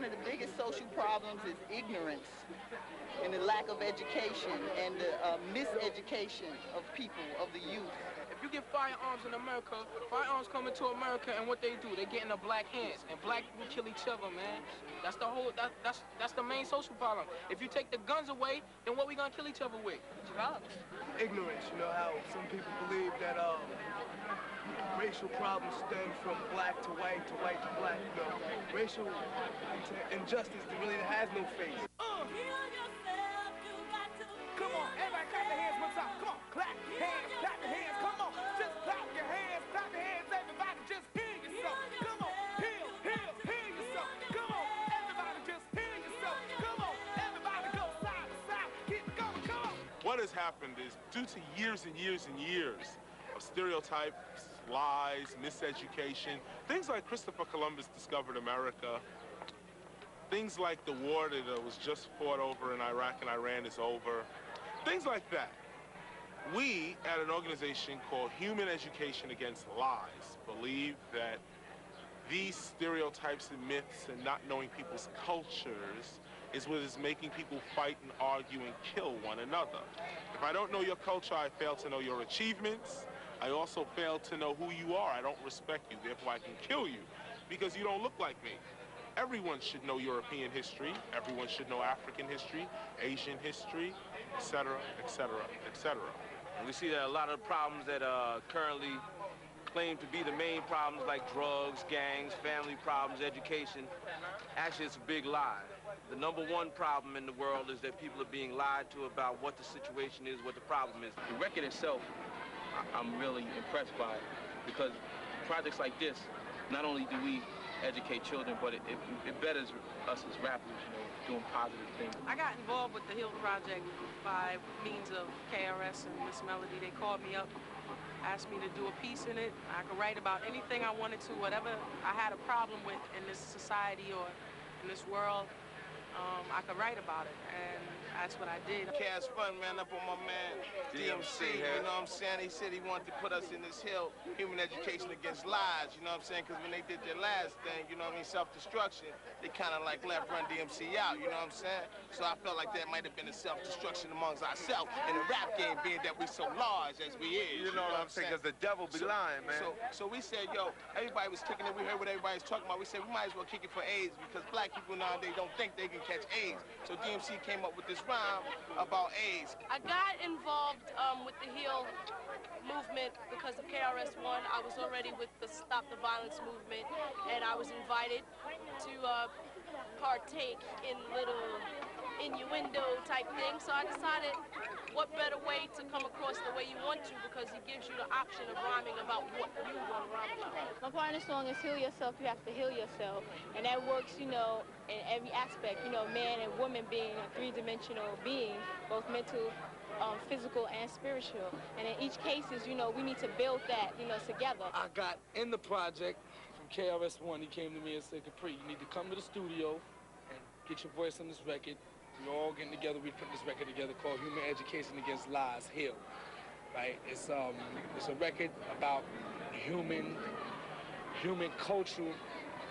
one of the biggest social problems is ignorance and the lack of education and the miseducation of people, of the youth. If you get firearms in America, firearms come into America, and what they do, they get in the black hands, and black people kill each other, man. That's the whole, that's the main social problem. If you take the guns away, then what we gonna kill each other with? Drugs. Ignorance, you know how some people believe that racial problems stem from black to white to white to black. You know, racial injustice that really has no face. Come on, everybody clap their hands one time. Come on, clap your hands, clap your hands. Come on, just clap your hands, everybody just hear yourself. Come on, hear yourself. Come on, everybody just hear yourself. Come on, everybody go side to side. Keep it going, come on. What has happened is due to years and years and years of stereotypes, lies, miseducation, things like Christopher Columbus discovered America, things like the war that was just fought over in Iraq and Iran is over, things like that. We, at an organization called Human Education Against Lies, believe that these stereotypes and myths and not knowing people's cultures is what is making people fight and argue and kill one another. If I don't know your culture, I fail to know your achievements. I also fail to know who you are. I don't respect you, therefore I can kill you because you don't look like me. Everyone should know European history. Everyone should know African history, Asian history, etc., etc., etc. And we see that a lot of the problems that currently claim to be the main problems, like drugs, gangs, family problems, education, actually it's a big lie. The #1 problem in the world is that people are being lied to about what the situation is, what the problem is. The record itself, I'm really impressed by it because projects like this, not only do we educate children, but it betters us as rappers, you know, doing positive things. I got involved with the H.E.A.L project by means of KRS and Miss Melody. They called me up, asked me to do a piece in it. I could write about anything I wanted to, whatever I had a problem with in this society or in this world, I could write about it, and that's what I did. KRS-One ran up on my man D.M.C, you know what I'm saying? He said he wanted to put us in this H.E.A.L, Human Education Against Lies, you know what I'm saying? Because when they did their last thing, you know what I mean, self-destruction, they kind of like left Run-D.M.C out, you know what I'm saying? So I felt like that might have been a self-destruction amongst ourselves in the rap game, being that we so large as we is. You know what I'm saying? Because the devil be lying, man. So we said, yo, everybody was kicking it. We heard what everybody's talking about. We said we might as well kick it for AIDS because black people nowadays don't think they can catch AIDS. So D.M.C came up with this rhyme about AIDS. I got involved with the H.E.A.L movement because of KRS-One. I was already with the Stop the Violence movement, and I was invited to partake in little innuendo type things. So I decided, what better way to come across the way you want to, because he gives you the option of rhyming about what you want to rhyme about. My part of the song is heal yourself, you have to heal yourself. And that works, you know, in every aspect. You know, man and woman being a three-dimensional being, both mental, physical, and spiritual. And in each case, you know, we need to build that, you know, together. I got in the project from KRS-One. He came to me and said, Capri, you need to come to the studio and get your voice on this record. We're all getting together. We put this record together called Human Education Against Lies, H.E.A.L. Right? It's a record about human culture.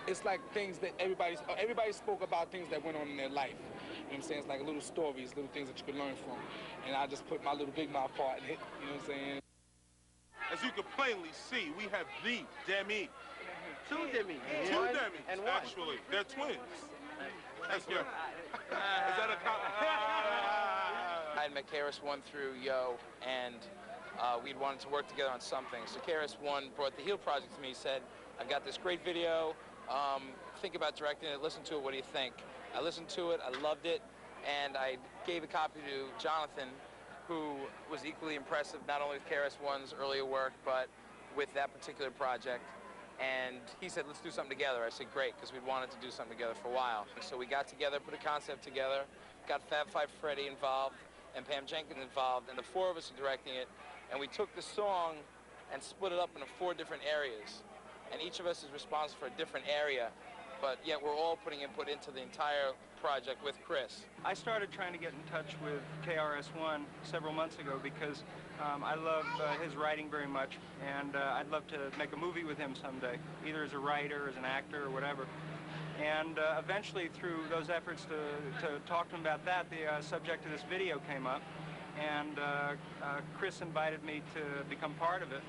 It's like things that everybody spoke about things that went on in their life. You know what I'm saying? It's like little stories, little things that you could learn from. And I just put my little big mouth part in it. You know what I'm saying? As you can plainly see, we have the Demi. Two Demi. Two Demis, and one. actually. They're twins. That's good. Is that I had met KRS-One through Yo, and we'd wanted to work together on something. So KRS-One brought the H.E.A.L project to me. He said, I've got this great video. Think about directing it. Listen to it. What do you think? I listened to it. I loved it. And I gave a copy to Jonathan, who was equally impressive, not only with KRS-One's earlier work, but with that particular project. And he said, let's do something together. I said, great, because we'd wanted to do something together for a while. So we got together, put a concept together, got Fab Five Freddy involved, and Pam Jenkins involved, and the four of us are directing it. And we took the song and split it up into 4 different areas. And each of us is responsible for a different area, but yet we're all putting input into the entire project with Chris. I started trying to get in touch with KRS-One several months ago because I love his writing very much, and I'd love to make a movie with him someday, either as a writer, as an actor, or whatever. And eventually, through those efforts to talk to him about that, the subject of this video came up, and Chris invited me to become part of it.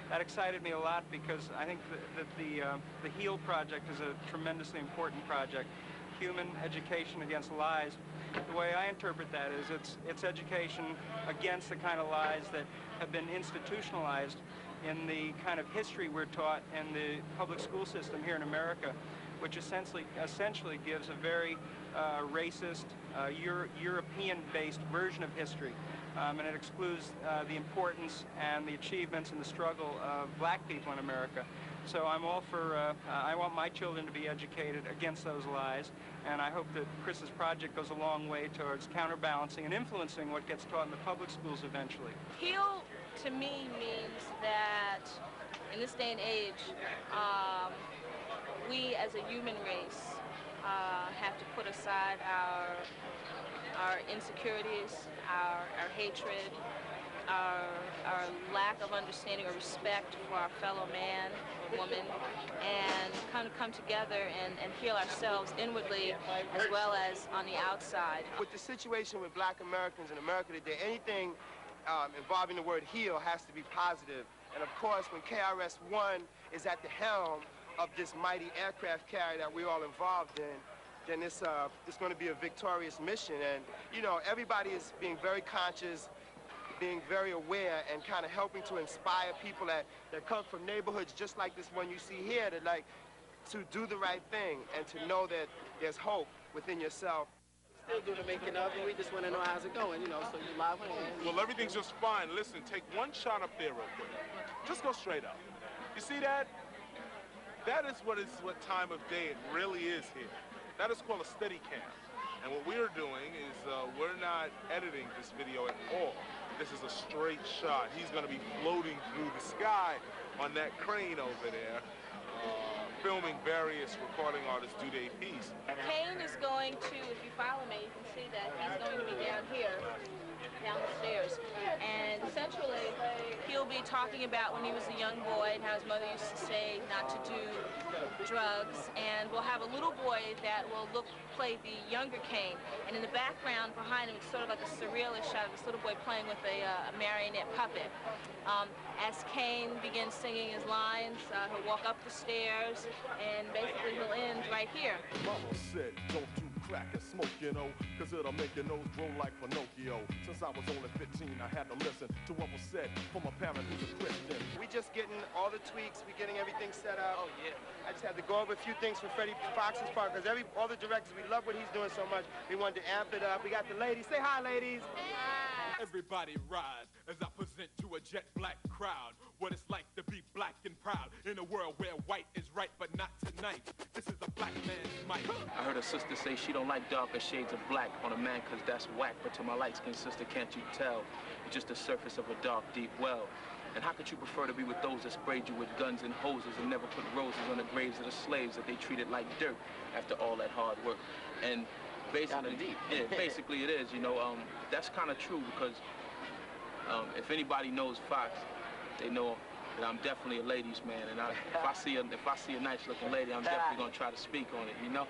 That excited me a lot because I think that the H.E.A.L project is a tremendously important project. Human education against lies. The way I interpret that is it's education against the kind of lies that have been institutionalized in the kind of history we're taught in the public school system here in America, which essentially gives a very racist, European-based version of history. And it excludes the importance and the achievements and the struggle of black people in America. So I'm all for, I want my children to be educated against those lies, and I hope that Chris's project goes a long way towards counterbalancing and influencing what gets taught in the public schools eventually. H.E.A.L to me means that in this day and age, we as a human race have to put aside our insecurities, our hatred, our lack of understanding or respect for our fellow man or woman, and kind of come together and heal ourselves inwardly as well as on the outside. With the situation with black Americans in America today, anything involving the word heal has to be positive. And of course, when KRS-One is at the helm of this mighty aircraft carrier that we're all involved in, then it's going to be a victorious mission. And, you know, everybody is being very conscious, being very aware, and kind of helping to inspire people that come from neighborhoods just like this one you see here, to do the right thing and to know that there's hope within yourself. Still doing the making of it. We just want to know how's it going, you know, so you live on it. Well, everything's just fine. Listen, take one shot up there real quick. Just go straight up. You see that? That is what time of day it really is here. That is called a steady cam. And what we're doing is we're not editing this video at all. This is a straight shot. He's going to be floating through the sky on that crane over there, filming various recording artists do their piece. Kane is going to, if you follow me, you can see that he's going to be down here, down the stairs. And essentially, he'll be talking about when he was a young boy and how his mother used to say not to do drugs. And we'll have a little boy that will play the younger Kane. And in the background behind him, it's sort of like a surrealist shot of this little boy playing with a marionette puppet. As Kane begins singing his lines, he'll walk up the stairs, and basically he'll end right here. Mama said, don't do crack and smoke, you know, cause it'll make your nose grow like Pinocchio. Since I was only 15, I had to listen to what was said from a parent who's a Christian. We just getting all the tweaks, we getting everything set up. Oh, yeah. I just had to go over a few things for Freddie Fox's part, because all the directors, we love what he's doing so much. We wanted to amp it up. We got the ladies. Say hi, ladies. Hi. Everybody rise as I present to a jet black crowd what it's like to be black and proud in a world where white is right, but not tonight. This is a black man's mic. I heard a sister say she don't like darker shades of black on a man cause that's whack, but to my light-skinned sister, can't you tell? It's just the surface of a dark, deep well. And how could you prefer to be with those that sprayed you with guns and hoses and never put roses on the graves of the slaves that they treated like dirt after all that hard work? And basically, yeah, basically it is, you know, that's kind of true because if anybody knows Fox, they know that I'm definitely a ladies' man, and if I see a nice-looking lady, I'm definitely gonna try to speak on it, you know.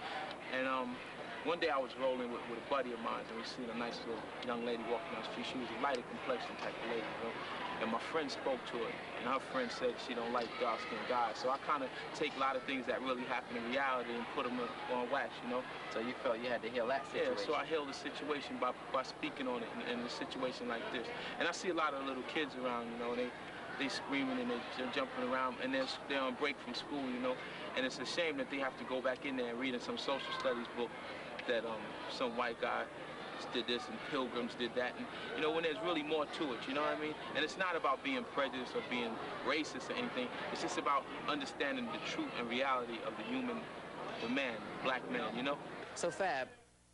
And one day I was rolling with a buddy of mine, and we seen a nice little young lady walking down the street. She was a lighter complexion type of lady, you know. And my friend spoke to her, and her friend said she don't like dark-skinned guys. So I kind of take a lot of things that really happen in reality and put them on wax, you know. So you felt you had to heal that situation? Yeah, so I healed the situation by speaking on it in a situation like this. And I see a lot of little kids around, you know, they screaming and they're jumping around, and they're on break from school, you know. And it's a shame that they have to go back in there and read in some social studies book that some white guy did this and Pilgrims did that, and you know, when there's really more to it, you know what I mean? And it's not about being prejudiced or being racist or anything. It's just about understanding the truth and reality of the human, the man, the black man, you know? So Fab,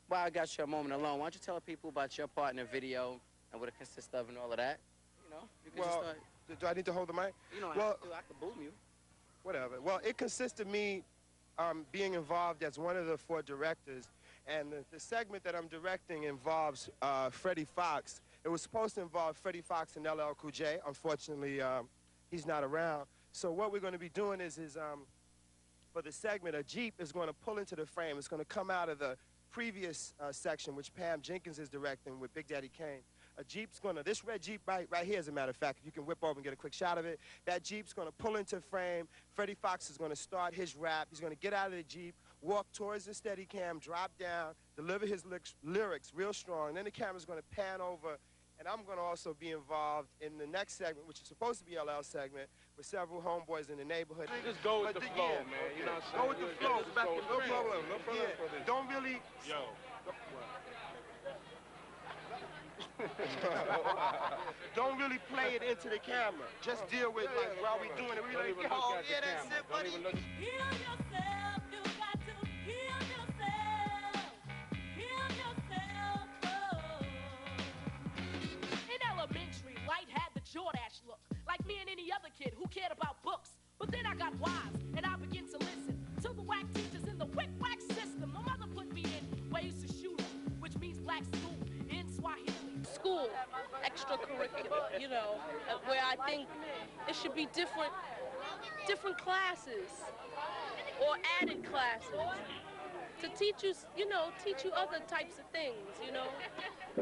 while I got you a moment alone, why don't you tell people about your part in the video and what it consists of and all of that? You know, you can just start. Do I need to hold the mic? You don't have to. I can boom you. Whatever. Well, it consists of me being involved as one of the 4 directors. And the segment that I'm directing involves Freddie Fox. It was supposed to involve Freddie Fox and LL Cool J. Unfortunately, he's not around. So what we're going to be doing is for the segment, a Jeep is going to pull into the frame. It's going to come out of the previous section, which Pam Jenkins is directing with Big Daddy Kane. A Jeep's going to, this red Jeep right here, as a matter of fact, if you can whip over and get a quick shot of it, that Jeep's going to pull into frame. Freddie Fox is going to start his rap. He's going to get out of the Jeep, walk towards the Steadicam, drop down, deliver his lyrics real strong. Then the camera's going to pan over, and I'm going to also be involved in the next segment, which is supposed to be LL segment, with several homeboys in the neighborhood. Just go with the flow, man. You know what I'm saying? Go with the flow. No problem. No problem for this. Don't really... Yo. Don't really play it into the camera. Just deal with, like, while we doing it, we like, yo, yeah, that's it, buddy. Heal yourself, you got to heal yourself. Heal yourself, oh. In elementary, Light had the Jordache look, like me and any other kid who cared about books. But then I got wise, and I began to listen to the whack teachers in the wick-wack system. My mother put me in where I used to shoot her, which means black school in Swahili. School, extracurricular, you know, where I think it should be different classes or added classes to teach you, teach you other types of things, you know.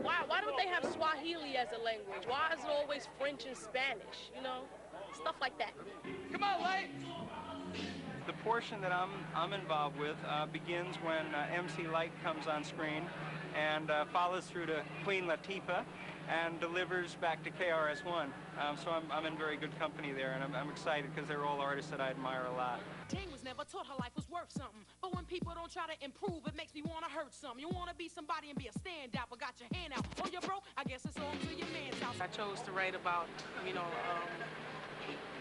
Why don't they have Swahili as a language? Why is it always French and Spanish, you know? Stuff like that. Come on, Light! The portion that I'm involved with begins when MC Light comes on screen and follows through to Queen Latifah and delivers back to KRS-One. So I'm in very good company there, and I'm excited because they're all artists that I admire a lot. Jane was never taught her life was worth something, but when people don't try to improve, it makes me want to hurt something. You want to be somebody and be a standout, but got your hand out. Oh, you're broke? I guess it's all to your man's house. I chose to write about,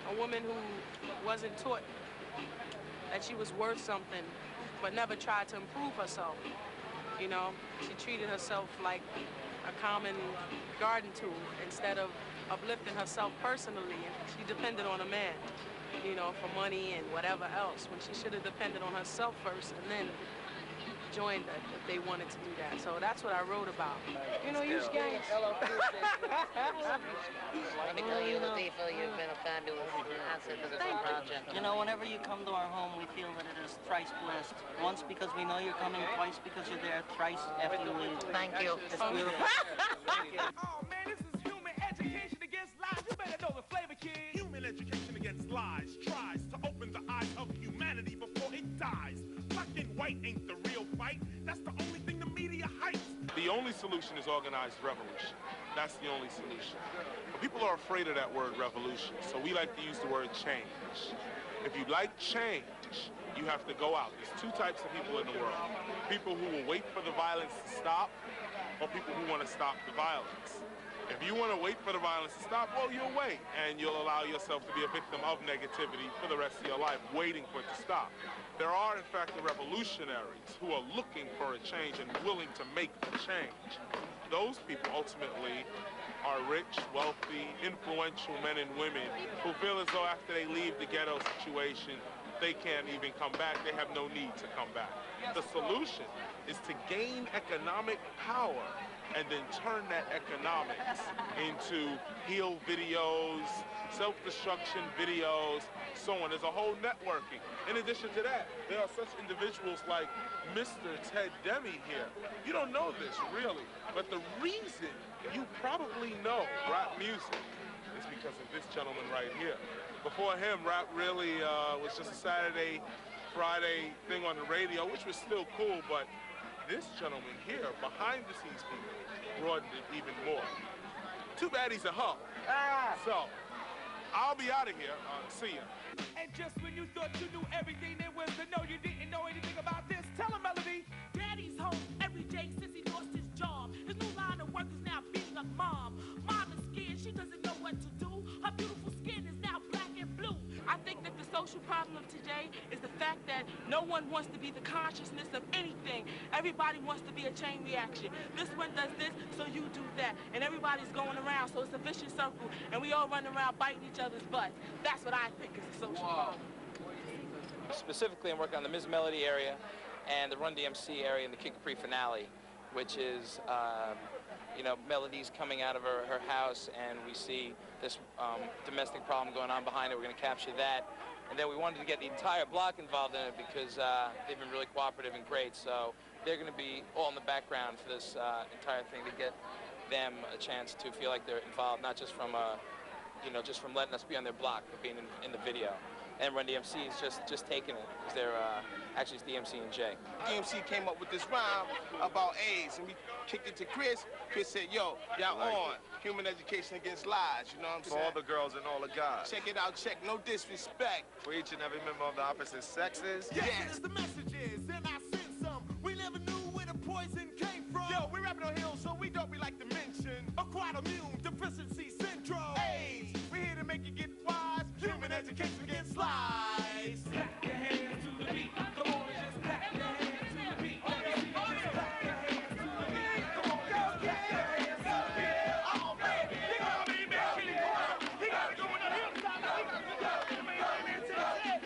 a woman who wasn't taught that she was worth something, but never tried to improve herself. You know, she treated herself like a common garden tool instead of uplifting herself personally. She depended on a man, for money and whatever else, when she should have depended on herself first and then joined if they wanted to do that. So that's what I wrote about. Huge gangs. Let me tell you, Latifah, you've been a fabulous asset to this project. Whenever you come to our home, we feel that it is thrice blessed. Once because we know you're coming, twice because you're there, thrice after you leave. Thank you. It's beautiful. Oh, man, this is human education against lies. You better know the flavor, kid. Human education against lies tries to open the eyes of humanity before it dies. Black and white ain't the real fight. That's the only thing the media hypes. The only solution is organized revolution. That's the only solution. But people are afraid of that word revolution, so we like to use the word change. If you like change, you have to go out. There's two types of people in the world. People who will wait for the violence to stop, or people who want to stop the violence. If you want to wait for the violence to stop, well, you'll wait, and you'll allow yourself to be a victim of negativity for the rest of your life, waiting for it to stop. There are, in fact, the revolutionaries who are looking for a change and willing to make the change. Those people ultimately are rich, wealthy, influential men and women who feel as though after they leave the ghetto situation, they can't even come back. They have no need to come back. The solution is to gain economic power and then turn that economics into H.E.A.L videos, self-destruction videos, so on. There's a whole networking. In addition to that, there are such individuals like Mr. Ted Demi here. You don't know this, really, but the reason you probably know rap music is because of this gentleman right here. Before him, rap really was just a Saturday, Friday thing on the radio, which was still cool, but this gentleman here, behind the scenes people, broadened it even more. Too bad he's a hoe. So, I'll be out of here. See ya. And just when you thought you knew everything there was to know, you didn't know anything about this. Tell him, Melody. Daddy's home every day since he lost his job. His new line of work is now beating up Mom. Mom is scared. She doesn't know what to do. Her beautiful skin is now black and blue. I think that the social problem of today is the fact that no one wants to be the consciousness of anything. Everybody wants to be a chain reaction. This one does this, so you do that. And everybody's going around, so it's a vicious circle. And we all run around biting each other's butts. That's what I think is the social problem. Specifically, I'm working on the Ms. Melody area and the Run-D.M.C area in the Kid Capri finale, which is, Melody's coming out of her house, and we see this domestic problem going on behind it. We're going to capture that. And then we wanted to get the entire block involved in it because they've been really cooperative and great. So they're going to be all in the background for this entire thing to get them a chance to feel like they're involved, not just from, just from letting us be on their block, but being in the video. And Run-D.M.C is just taking it, because they're actually it's D.M.C and J. D.M.C came up with this rhyme about AIDS, and we kicked it to Chris. Chris said, yo, y'all on human education against lies, you know what I'm saying? For all the girls and all the guys. Check it out, check, no disrespect. For each and every member of the opposite sexes. Yes. The messages, and I sent some. We never knew where the poison came from. Yo, we rapping on H.E.A.L, so we don't be like to mention acquired immune deficiency syndrome. AIDS, we here to make you get wise. Human education against lies. Clap your hands to the beat. Come on, just clap your hands to the beat. Just clap your hands to the beat. Come on, just clap your hands to the beat. Oh man, they gonna be making it work. He gotta go in the hillside. He gotta go in the main to the head.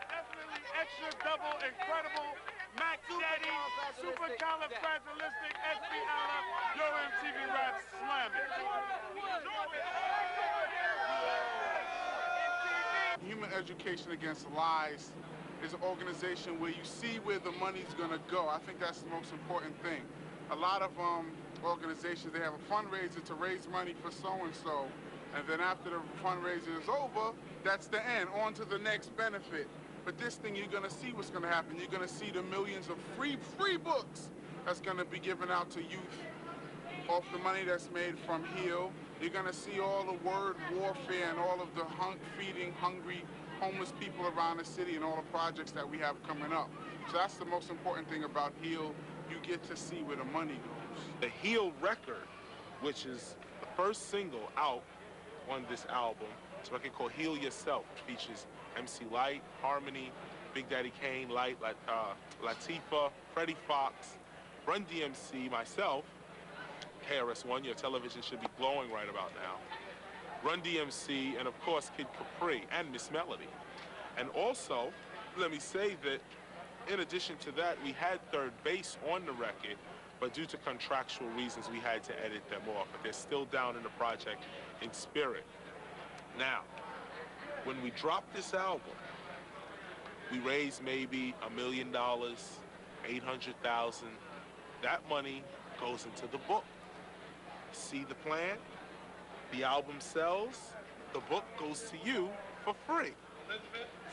Definitely extra, double, incredible. Mac Daddy, supercalifragilistic, Yo MTV Raps Slam It. Human Education Against Lies is an organization where you see where the money's gonna go. I think that's the most important thing. A lot of organizations, they have a fundraiser to raise money for so-and-so, and then after the fundraiser is over, that's the end, on to the next benefit. But this thing, you're gonna see what's gonna happen. You're gonna see the millions of free books that's gonna be given out to youth off the money that's made from H.E.A.L. You're gonna see all the word warfare and all of the feeding hungry homeless people around the city and all the projects that we have coming up. So that's the most important thing about H.E.A.L. You get to see where the money goes. The H.E.A.L record, which is the first single out on this album, it's a record called Heal Yourself, which features MC Light, Harmony, Big Daddy Kane, Light, Latifah, Freddie Fox, Run-D.M.C, myself, KRS-One, your television should be glowing right about now, Run-D.M.C, and of course Kid Capri and Miss Melody. And also, let me say that in addition to that, we had Third Base on the record, but due to contractual reasons, we had to edit them off. But they're still down in the project in spirit. Now, when we dropped this album, we raised maybe $1 million, 800,000. That money goes into the book. See the plan? The album sells, the book goes to you for free,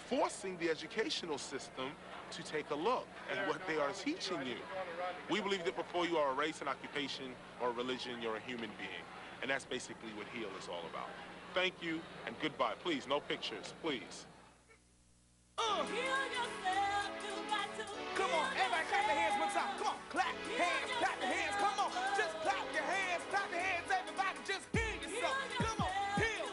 forcing the educational system to take a look at what they are teaching you. We believe that before you are a race, an occupation, or a religion, you're a human being. And that's basically what H.E.A.L is all about. Thank you, and goodbye. Please, no pictures, please. Come on, everybody clap their hands one time. Come on, clap hands, clap your hands. Come on, just clap your hands, everybody. Just heal yourself. Come on, heal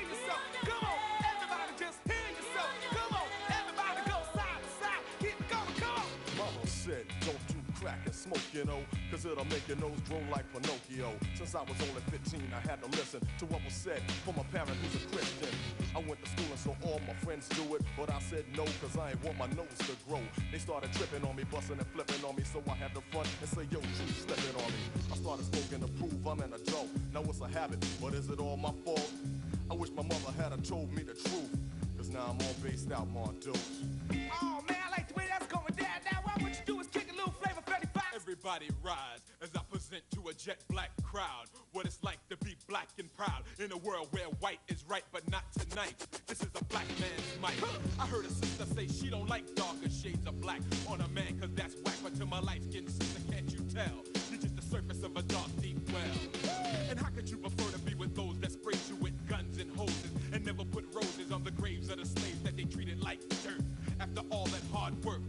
yourself. Come on, everybody, just heal yourself. Come on, everybody, go side to side. Keep it going, come on. Mama said, don't do crack and smoke, you know, cause it'll make your nose grow like Pinocchio. Since I was only 15, I had to listen to what was said from a parent who's a Christian. I went to school and saw all my friends do it, but I said no, cause I ain't want my nose to grow. They started tripping on me, busting and flipping on me, so I had to front and say, yo, you slipping on me. I started smoking to prove I'm an adult. Now it's a habit, but is it all my fault? I wish my mother had told me the truth, cause now I'm all based out, my dose. Oh man, I like the way that's going down. Now what you do is kick a little flavor 35. Everybody rise as I present to a jet black crowd what it's like to be black and proud in a world where white is right, but not tonight. This is a black man's mic. I heard a sister say she don't like darker shades of black on a man, cause that's whack. But to my light-skinned sister, can't you tell? You're just the surface of a dark, deep well. And how could you prefer to be with those that sprayed you with guns and hoses and never put roses on the graves of the slaves that they treated like dirt? After all that hard work,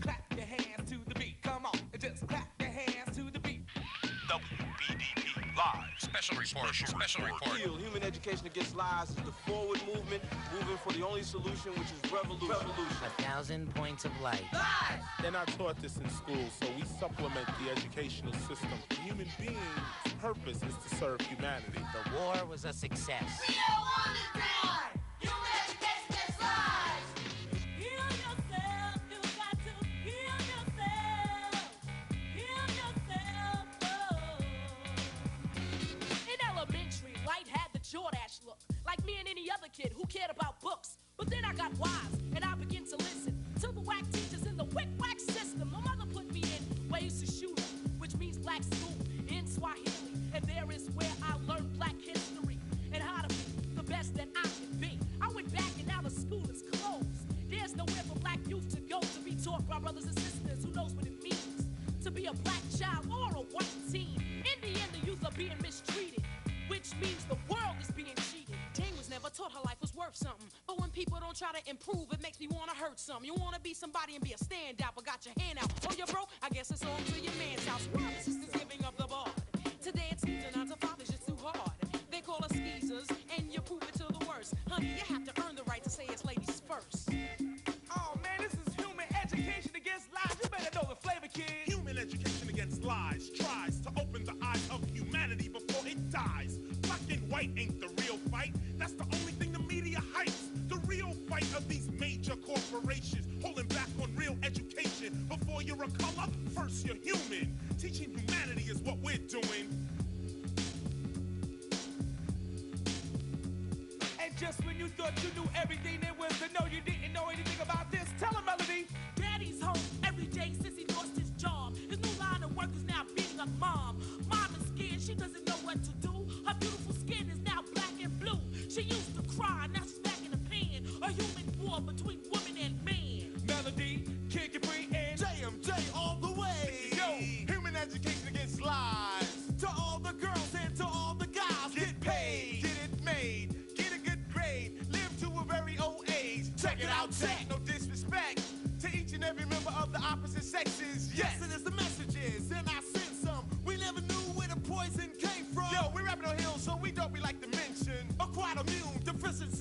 clap your hands to the beat. Come on, just clap your hands to the beat. WBDP Live. Special report. H.E.A.L, Human Education Against Lies, is the forward movement, moving for the only solution, which is revolution. 1,000 points of light. They're not taught this in school, so we supplement the educational system. Human beings' purpose is to serve humanity. The war was a success. We don't want to die! Human education against lies! Heal yourself, you got to heal yourself. Heal yourself, other kid who cared about books. But then I got wise, and I began to listen to the whack teachers in the wick-wack system. My mother put me in where I used to shoot, which means black school in Swahili. And there is where I learned black history and how to be the best that I can be. I went back and now the school is closed. There's nowhere for black youth to go to be taught by brothers and sisters who knows what it means to be a black child or a white teen. In the end, the youth are being mistreated, which means the world is being cheated. Jane was never taught her life was worth something. But when people don't try to improve, it makes me want to hurt some. You want to be somebody and be a standout, but got your hand out. Oh, you're broke? I guess it's on to your man's house. Why the sisters giving up the bar? Today it seems a 9 to 5 is just too hard. They call us skeezers, and you prove it to the worst. Honey, you have to earn the right to say it's ladies first. Oh man, this is human education against lies. You better know the flavor, kid. Human education against lies tries to open the eyes of humanity before it dies. Black and white ain't the real fight. That's the only thing the media hypes. The real fight of these major corporations holding back on real education. Before you're a color, first you're human. Teaching humanity is what we're doing. And just when you thought you knew everything there was to know, you didn't know anything about this. Tell him, Melody. Daddy's home every day since he lost his job. His new line of work is now being a mom. Mom is scared, she doesn't know what to do. Her beautiful skin is now black and blue. She used to cry, now she's back in the pan. A human war between woman and man. Melody, Kid Capri, and JMJ all the way. Yo, human education against lies. To all the girls and to all the guys, get paid, get it made, get a good grade, live to a very old age. Check it out, check, no disrespect to each and every member of the opposite sexes. Yes, it is the messages, and I sent some. We never knew where the poison came from. Yo, we're rapping on H.E.A.L, so we don't we like to mention. Are quite immune, deficiency